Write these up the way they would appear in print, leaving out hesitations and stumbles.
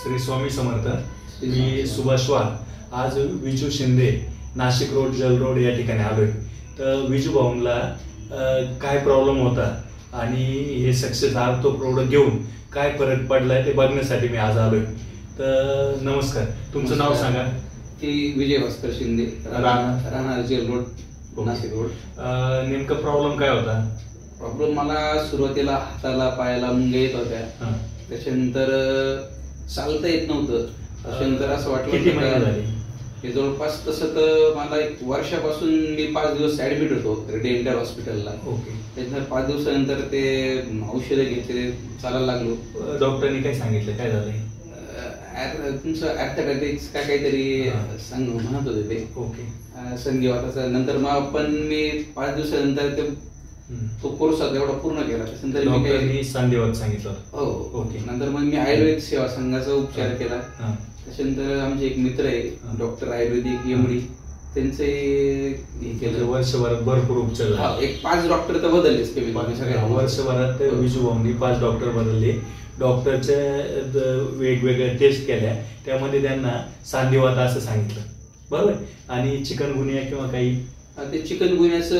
श्री स्वामी समर्थ. मी सुभाष वाघ. आज विजू शिंदे नाशिक रोड जल रोड या ठिकाणी आलोय. तर विजू भाऊंला काय प्रॉब्लेम होता आणि हे सक्सेस आर तो प्रोडक्ट घेऊन काय फरक पडलाय ते बघण्यासाठी मी आज आलोय. तर नमस्कार, तुमचं नाव सांगा. की विजय भास्कर शिंदे, राहणार जल रोड, नाशिक रोड. नेमका प्रॉब्लेम काय होता? प्रॉब्लेम मला सुरुवातीला हाताला पायाला मुंग्या येत होत्या. त्याच्यानंतर चालता येत नव्हतं. त्याच्यानंतर असं वाटलं किती महिने झाले? हे जवळपास तसं तर मला 1 वर्षापासून मी 5 दिवस ऍडमिट होतो डेंटल हॉस्पिटलला. त्याच्यानंतर 5 दिवसानंतर ते औषधं घेतले, चालायला लागलो. डॉक्टरनी काय सांगितलं, काय झालंय? तुमचं ऍर्थोपॅथिक्स काय काहीतरी म्हणत होते ते. ओके. संधिवाताचा. नंतर मग पण मी 5 दिवसानंतर ते तो कोर्स एवढा पूर्ण केला. त्याच्यानंतर मी संधिवात सांगितलं. हो. ओके. नंतर मग मी आयुर्वेद सेवा संघाचा उपचार केला. त्याच्यानंतर आमचे एक मित्र आहे डॉक्टर आयुर्वेदिक एमडी, त्यांचे हे केलं. वर्षभरात भरपूर उपचार झाले. एक 5 डॉक्टर तर बदललेच सगळ्या वर्षभरात. विजू भाऊंनी 5 डॉक्टर बदलले. डॉक्टरच्या वेगवेगळ्या टेस्ट केल्या, त्यामध्ये त्यांना सांधिवात असं सांगितलं, बरोबर. आणि चिकनगुनिया किंवा काही ते चिकनगुनियाचं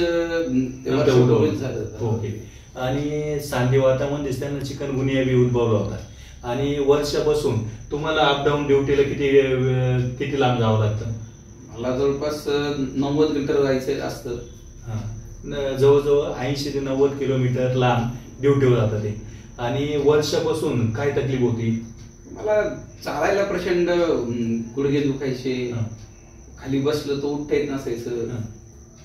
झालं. ओके. आणि सांधिवातामध्येच त्यांना चिकनगुनिया बी उद्भवला होता. आणि वर्षापासून तुम्हाला अपडाऊन ड्युटीला किती लांब जावं लागतं? मला जवळपास 90 किलोमीटर जायचं असतं. जवळजवळ 80 ते 90 किलोमीटर लांब ड्युटीवर जातं ते. आणि वर्षापासून काय तकलीफ होती? मला चालायला प्रचंड गुडघे दुखायचे. खाली बसलं तर उठता येत नसायचं.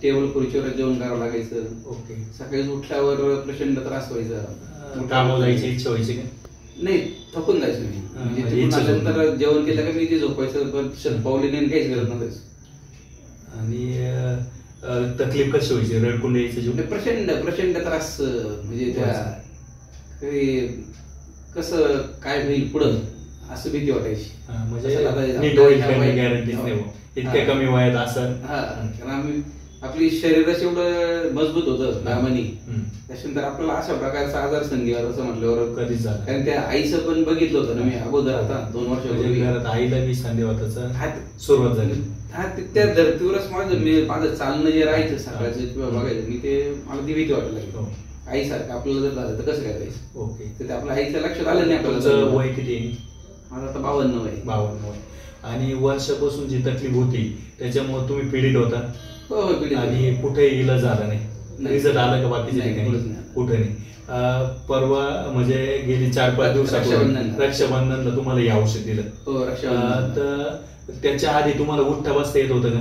टेबल खुर्चीवर जेवण करावं लागायचं. ओके. सकाळी उठल्यावर प्रचंड त्रास व्हायचा. कामावर जायची इच्छा व्हायची का? नाही, थकून जायचं मी. म्हणजे जेवण केलं का मी ते झोपायचं. पावली नाही, काहीच करत नसायचं. आणि तकलीफ कशी व्हायची? रडकुंड यायचं? प्रचंड त्रास. म्हणजे त्या कसं काय होईल पुढं असं भीती वाटायची. गॅरंटी इतक्या कमी वयात असं. कारण आम्ही आपली शरीराचं एवढं मजबूत होतं नामानी. त्याच्यानंतर आपल्याला अशा प्रकारचा आजार संधिवाताचा म्हटल्यावर कधीच झाला. कारण त्या आईचं पण बघितलं होतं ना मी अगोदर. आता 2 वर्षापूर्वी आईला मी संधिवाताचा सुरुवात झाली. त्या धर्तीवरच माझं चालणं जे राहायचं सकाळचं किंवा बघायचं मी, ते मला ती भीती वाटायला लागली. आईसारखं आपल्याला जर झालं तर कसं काय करायचं? ओके. तर आपल्या आईचं लक्षात आलं नाही आपल्याला. वय किती? माझं आता 52 वय. 52 वय. आणि वर्षापासून जी तकलीफ होती त्याच्यामुळे तुम्ही पीडित होता? हो, पीडित. आणि कुठे इलाज झाला नाही? रिझल्ट आलं का बाकीच्या ठिकाणी? कुठे नाही. परवा म्हणजे गेली 4-5 दिवसापूर्वी रक्षाबंधनला तुम्हाला हे औषध दिलं. तर त्याच्या आधी तुम्हाला उठता बसता येत होतं का?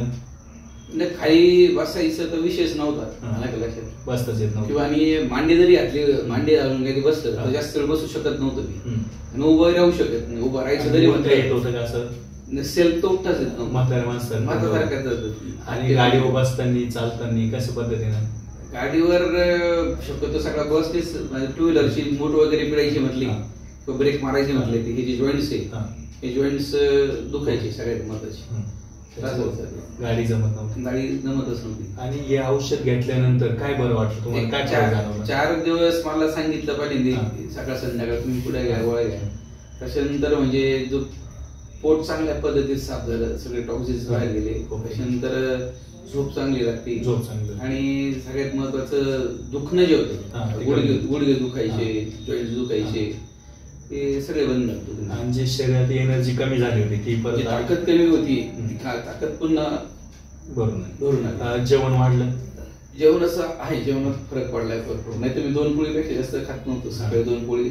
नाही, खाली बसायचं तर विषयच नव्हता मला लक्षात. बसताच येत नव्हतं. किंवा आणि मांडी जरी घातली, मांडी घालून काही बसलं तर जास्त वेळ बसू शकत नव्हतं मी. आणि उभं राहू शकत नाही. उभं राहायचं तरी म्हणता येत होतं का? असं सेल्फ तो उठताच येत नव्हतं. म्हाताऱ्या माणसांना. आणि गाडीवर बसताना चालताना कशा पद्धतीनं? गाडीवर शक्यतो सगळा बसनेच. 2 व्हीलरची मूठ वगैरे पिळायची म्हटली, ब्रेक मारायची म्हटली, हे जे जॉईंट्स आहे हे जॉईंट्स दुखायचे सगळ्यात महत्वाचे. गाडी जमत नव्हती. गाडी जमतच नव्हती. आणि हे औषध घेतल्यानंतर काय बरं वाटलं तुम्हाला? काय 4 दिवस मला सांगितलं पाहिजे सकाळ संध्याकाळ तुम्ही पुढे घ्या, गोळ्या घ्या. त्याच्यानंतर म्हणजे जो पोट चांगल्या पद्धतीत साफ झालं, सगळे टॉक्सिन्स बाहेर गेले. त्याच्यानंतर झोप चांगली लागते. आणि सगळ्यात महत्वाचं दुखणं जे होतं, गुडघे दुखायचे, जॉईंट दुखायचे, ते सगळे बंद झाले. आणि जे शरीरात एनर्जी कमी झाली होती ती परत, ताकद कमी होती, ताकद पुन्हा भरून. जेवण वाढलं? जेवण असं आहे, जेवणात फरक पडलाय भरपूर. नाही तर मी 2 पोळीपेक्षा जास्त खात नव्हतो. सकाळी 2 पोळी,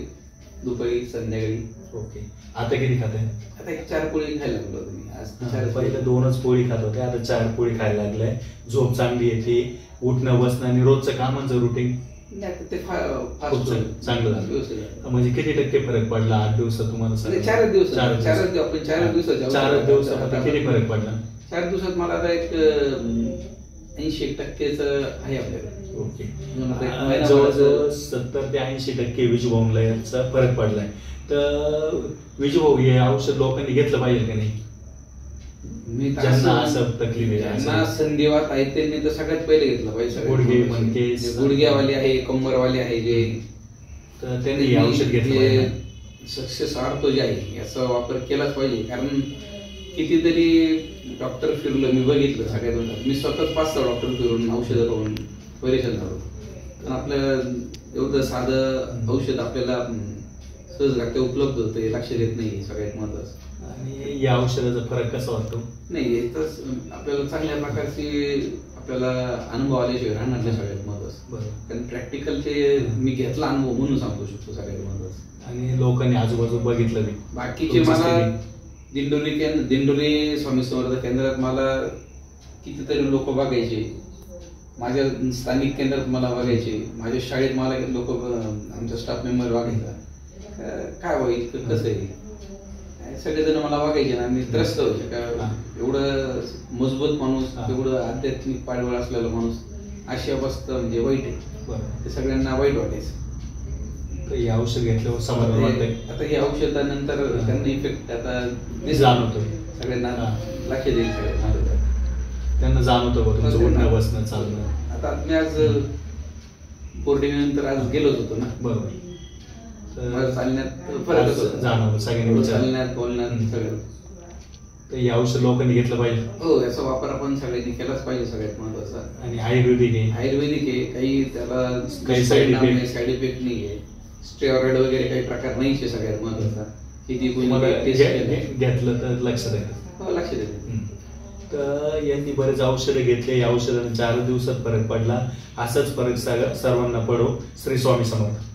दुपारी, संध्याकाळी. ओके. आता किती खाताय? आता 4 पोळी खायला लागलो तुम्ही. पहिलं 2च पोळी खात होते, आता 4 पोळी खायला लागलाय. झोप चांगली येते, उठणं बसणं आणि रोजचं कामांचं रुटीन ते चांगलं झालं. म्हणजे किती टक्के फरक पडला 8 दिवसात तुम्हाला? 4 दिवसात. 4 दिवसात किती फरक पडला? 4 दिवसात मला आता एक 80% आहे आपल्याकडे. ओके. जवळजवळ 70 ते 80% विजू भाऊला याचा फरक पडलाय. तर विजू भाऊ हे औषध लोकांनी घेतलं पाहिजे का नाही? ज्यांना असं तकलीफ आहे, ज्यांना संधिवात आहे त्यांनी तर सगळ्यात पहिले घेतलं पाहिजे. गुडघे, मणके, गुडघ्यावाले आहे, कंबरवाले आहे जे, तर त्यांनी औषध घेतलं. सक्सेस अर्थ जे आहे याचा वापर केलाच पाहिजे. कारण कितीतरी डॉक्टर फिरलो मी, बघितलं सगळ्यात. मी स्वतःच 5-6 डॉक्टर फिरून औषधं पाहून परेशान झालो. पण आपलं एवढं साधं औषध आपल्याला सहज लागतं, उपलब्ध होतं, हे लक्ष देत नाही सगळ्यात महत्वाचं. आणि या औषधाचा फरक कसा वाटतो? नाही, तर आपल्याला चांगल्या प्रकारची आपल्याला अनुभव आल्याशिवाय राहणार नाही सगळ्यात महत्वाचं. बरोबर. कारण प्रॅक्टिकलचे मी घेतला अनुभव म्हणून सांगू शकतो सगळ्यात महत्वाचं. आणि लोकांनी आजूबाजू बघितलं मी बाकीचे मला दिंडोरी स्वामी समर्थ केंद्रात मला कितीतरी लोक बघायचे, माझ्या स्थानिक केंद्रात मला बघायचे, माझ्या शाळेत मला लोक आमचा स्टाफ मेंबर बघायचा. काय व्हाय इतकं कसं आहे, सगळेजण मला बघायचे ना, मी त्रस्त व्हायचे. का एवढं मजबूत माणूस, एवढं आध्यात्मिक पाठबळ असलेला माणूस अशी अवस्था म्हणजे वाईट आहे. ते सगळ्यांना वाईट वाटायचं. हे औषध घेतल्यावर समाधान वाटतंय. आता या औषधानंतर त्यांना इफेक्ट आता जाणवतो, सगळ्यांना लक्ष देईल, सगळ्यांना त्यांना जाणवतं बघ तुमचं उठणं बसणं चालणं. आता मी आज पौर्णिमेनंतर आज गेलोच होतो ना. बरोबर. चालण्यात फरक जाणवलं सगळ्यांनी, चालण्यात बोलण्यात सगळं. तर हे औषध लोकांनी घेतलं पाहिजे. हो, याचा वापर आपण सगळ्यांनी केलाच पाहिजे सगळ्यात महत्वाचा. आणि आयुर्वेदिक आहे, काही त्याला काही साईड इफेक्ट नाहीये, स्टेरॉइड वगैरे काही प्रकार नाहीचे. सगळ्यात महत्वाचा किती घेतलं तर लक्षात येतं. लक्ष देते. तर यांनी बरेच औषधं घेतले, या औषधाने 4 दिवसात फरक पडला. असाच फरक सर्वांना पडो. श्री स्वामी समर्थ.